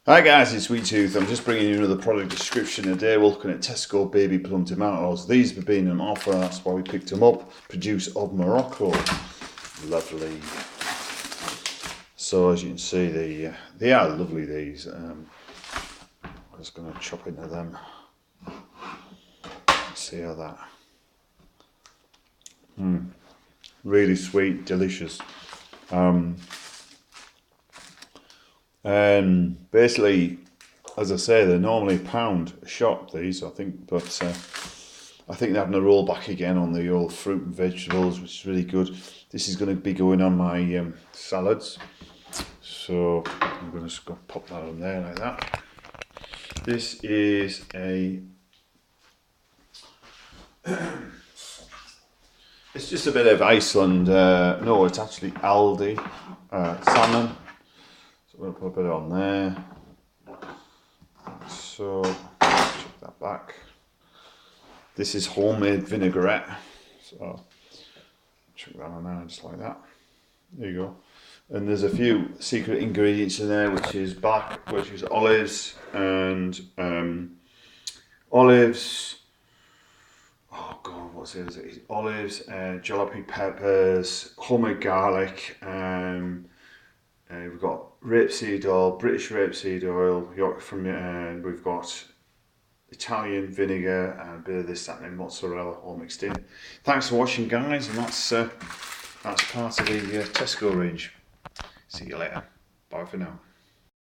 Hi guys, it's Sweet Tooth. I'm just bringing you another product description today. We're looking at Tesco baby plum tomatoes. These have been on offer, that's why we picked them up. Produced of Morocco. Lovely. So as you can see, they are lovely, these. I'm just going to chop into them. See how that... Really sweet, delicious. And basically, as I say, they're normally £1 a shot, these, I think, but I think they're having a roll back again on the old fruit and vegetables, which is really good. This is going to be going on my salads, so I'm going to just go pop that on there like that. This is it's just a bit of Iceland, no, it's actually Aldi salmon. So we'll put a bit on there. So, check that back. This is homemade vinaigrette. So, chuck that on there just like that. There you go. And there's a few secret ingredients in there, which is olives and olives. Oh God, what's it? It's olives, jalapeno peppers, homemade garlic. We've got rapeseed oil, British rapeseed oil. We've got Italian vinegar and a bit of this, that, and mozzarella all mixed in. Thanks for watching, guys, and that's part of the Tesco range. See you later. Bye for now.